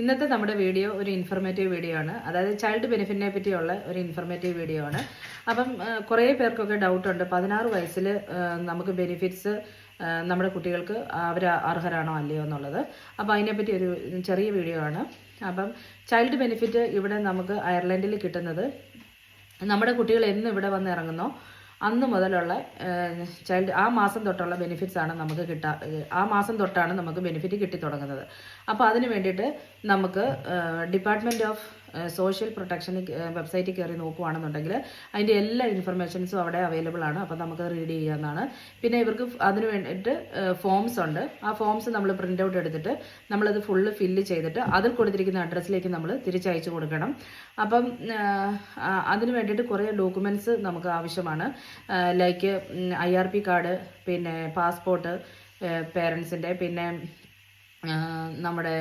ഇന്നത്തെ നമ്മുടെ വീഡിയോ ഒരു ഇൻഫർമേറ്റീവ് വീഡിയോ ആണ്. അതായത് ചൈൽഡ് ബെനിഫിറ്റിനെ പറ്റിയുള്ള ഒരു ഇൻഫർമേറ്റീവ് വീഡിയോ ആണ്. അപ്പം കുറേ പേർക്കൊക്കെ ഡൗട്ടുണ്ട്, 16 വയസ്സിൽ നമുക്ക് ബെനിഫിറ്റ്സ് നമ്മുടെ കുട്ടികൾക്ക് അവർ അർഹരാണോ അല്ലയോ എന്നുള്ളത്. അപ്പോൾ അതിനെപ്പറ്റി ഒരു ചെറിയ വീഡിയോ ആണ്. അപ്പം ചൈൽഡ് ബെനിഫിറ്റ് ഇവിടെ നമുക്ക് അയർലൻഡിൽ കിട്ടുന്നത് നമ്മുടെ കുട്ടികൾ എന്ന് ഇവിടെ വന്ന് ഇറങ്ങുന്നോ അന്ന് മുതലുള്ള ചൈൽഡ് ആ മാസം തൊട്ടുള്ള ബെനിഫിറ്റ്സ് ആണ് നമുക്ക് ആ മാസം തൊട്ടാണ് നമുക്ക് ബെനിഫിറ്റ് കിട്ടി തുടങ്ങുന്നത്. അപ്പോൾ അതിന് വേണ്ടിയിട്ട് നമുക്ക് ഡിപ്പാർട്ട്മെൻറ്റ് ഓഫ് സോഷ്യൽ പ്രൊട്ടക്ഷൻ വെബ്സൈറ്റിൽ കയറി നോക്കുകയാണെന്നുണ്ടെങ്കിൽ അതിൻ്റെ എല്ലാ ഇൻഫർമേഷൻസും അവിടെ അവൈലബിൾ ആണ്. അപ്പോൾ നമുക്ക് റീഡ് ചെയ്യാവുന്നതാണ്. പിന്നെ ഇവർക്ക് അതിന് വേണ്ടിയിട്ട് ഫോംസ് ഉണ്ട്. ആ ഫോംസ് നമ്മൾ പ്രിൻ്റ് ഔട്ട് എടുത്തിട്ട് നമ്മളത് ഫുള്ള് ഫില്ല് ചെയ്തിട്ട് അതിൽ കൊടുത്തിരിക്കുന്ന അഡ്രസ്സിലേക്ക് നമ്മൾ തിരിച്ചയച്ചു കൊടുക്കണം. അപ്പം അതിന് വേണ്ടിയിട്ട് കുറേ ഡോക്യുമെൻറ്റ്സ് നമുക്ക് ആവശ്യമാണ്. ലൈക്ക് IRP കാർഡ്, പിന്നെ പാസ്പോർട്ട് പേരൻസിൻ്റെ, പിന്നെ നമ്മുടെ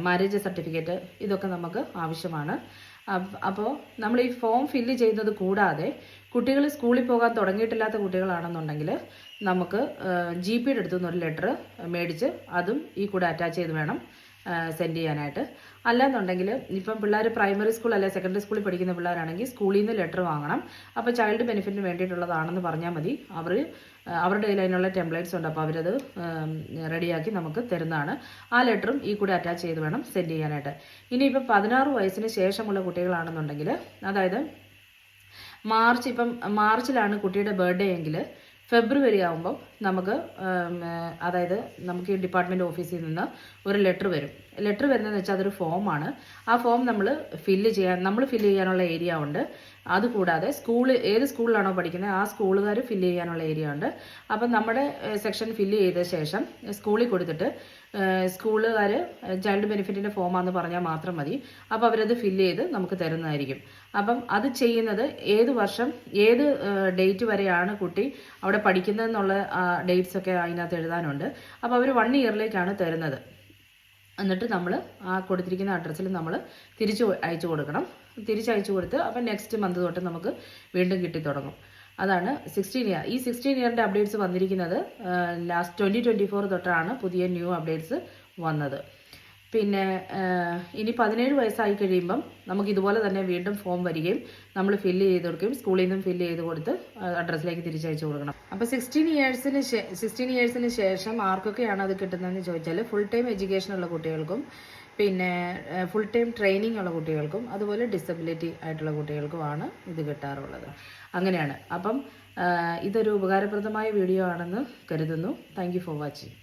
മാരേജ് സർട്ടിഫിക്കറ്റ്, ഇതൊക്കെ നമുക്ക് ആവശ്യമാണ്. അപ്പോൾ നമ്മൾ ഈ ഫോം ഫില്ല് ചെയ്യുന്നത് കൂടാതെ കുട്ടികൾ സ്കൂളിൽ പോകാൻ തുടങ്ങിയിട്ടില്ലാത്ത കുട്ടികളാണെന്നുണ്ടെങ്കിൽ നമുക്ക് GPയുടെ അടുത്തു നിന്നൊരു ലെറ്റർ മേടിച്ച് അതും ഈ കൂടെ അറ്റാച്ച് ചെയ്ത് വേണം സെൻഡ് ചെയ്യാനായിട്ട്. അല്ലാന്നുണ്ടെങ്കിൽ ഇപ്പം പിള്ളേർ പ്രൈമറി സ്കൂൾ അല്ലെങ്കിൽ സെക്കൻഡറി സ്കൂളിൽ പഠിക്കുന്ന പിള്ളേരാണെങ്കിൽ സ്കൂളിൽ നിന്ന് ലെറ്റർ വാങ്ങണം. അപ്പോൾ ചൈൽഡ് ബെനിഫിറ്റിന് വേണ്ടിയിട്ടുള്ളതാണെന്ന് പറഞ്ഞാൽ മതി. അവരുടെ കയ്യിൽ അതിനുള്ള ടെംപ്ലേറ്റ്സ് ഉണ്ട്. അപ്പോൾ അവരത് റെഡിയാക്കി നമുക്ക് തരുന്നതാണ്. ആ ലെറ്ററും ഈ കൂടെ അറ്റാച്ച് ചെയ്ത് വേണം സെൻഡ് ചെയ്യാനായിട്ട്. ഇനിയിപ്പം 16 വയസ്സിന് ശേഷമുള്ള കുട്ടികളാണെന്നുണ്ടെങ്കിൽ, അതായത് മാർച്ചിലാണ് കുട്ടിയുടെ ബർത്ത്ഡേ എങ്കിൽ ഫെബ്രുവരി ആകുമ്പം നമുക്ക് അതായത് നമുക്ക് ഈ ഡിപ്പാർട്ട്മെൻറ്റ് ഓഫീസിൽ നിന്ന് ഒരു ലെറ്റർ വരും. ലെറ്റർ വരുന്നതെന്ന് വെച്ചാൽ അതൊരു ഫോമാണ്. ആ ഫോം നമ്മൾ ഫില്ല് ചെയ്യാനുള്ള ഏരിയ ഉണ്ട്. അതുകൂടാതെ ഏത് സ്കൂളിലാണോ പഠിക്കുന്നത് ആ സ്കൂളുകാർ ഫില്ല് ചെയ്യാനുള്ള ഏരിയ ഉണ്ട്. അപ്പം നമ്മുടെ സെക്ഷൻ ഫില്ല് ചെയ്ത ശേഷം സ്കൂളിൽ കൊടുത്തിട്ട് സ്കൂളുകാർ ചൈൽഡ് ബെനിഫിറ്റിൻ്റെ ഫോമാണെന്ന് പറഞ്ഞാൽ മാത്രം മതി. അപ്പോൾ അവരത് ഫില്ല് ചെയ്ത് നമുക്ക് തരുന്നതായിരിക്കും. അപ്പം അത് ചെയ്യുന്നത് ഏത് വർഷം ഏത് ഡേറ്റ് വരെയാണ് കുട്ടി അവിടെ പഠിക്കുന്നതെന്നുള്ള ഡേറ്റ്സ് ഒക്കെ അതിനകത്ത് എഴുതാനുണ്ട്. അപ്പോൾ അവർ 1 ഇയറിലേക്കാണ് തരുന്നത്. എന്നിട്ട് നമ്മൾ ആ കൊടുത്തിരിക്കുന്ന അഡ്രസ്സിൽ നമ്മൾ തിരിച്ചയച്ചു കൊടുക്കണം. തിരിച്ചയച്ചു കൊടുത്ത് അപ്പം നെക്സ്റ്റ് മന്ത് തൊട്ട് നമുക്ക് വീണ്ടും കിട്ടി തുടങ്ങും. അതാണ് 16 ഇയർ. ഈ 16 ഇയറിൻ്റെ അപ്ഡേറ്റ്സ് വന്നിരിക്കുന്നത് ലാസ്റ്റ് 2024 തൊട്ടാണ് പുതിയ ന്യൂ അപ്ഡേറ്റ്സ് വന്നത്. പിന്നെ ഇനി 17 വയസ്സായി കഴിയുമ്പം നമുക്ക് ഇതുപോലെ തന്നെ വീണ്ടും ഫോം വരികയും നമ്മൾ ഫില്ല് ചെയ്ത് കൊടുക്കുകയും സ്കൂളിൽ നിന്നും ഫില്ല് ചെയ്ത് കൊടുത്ത് അഡ്രസ്സിലേക്ക് തിരിച്ചയച്ചു കൊടുക്കണം. അപ്പോൾ 16 ഇയേഴ്സിന് ശേഷം ആർക്കൊക്കെയാണ് അത് കിട്ടുന്നതെന്ന് ചോദിച്ചാൽ ഫുൾ ടൈം എഡ്യൂക്കേഷൻ ഉള്ള കുട്ടികൾക്കും, പിന്നെ ഫുൾ ടൈം ട്രെയിനിങ് ഉള്ള കുട്ടികൾക്കും, അതുപോലെ ഡിസബിലിറ്റി ആയിട്ടുള്ള കുട്ടികൾക്കുമാണ് ഇത് കിട്ടാറുള്ളത്. അങ്ങനെയാണ്. അപ്പം ഇതൊരു ഉപകാരപ്രദമായ വീഡിയോ ആണെന്ന് കരുതുന്നു. Thank you for watching.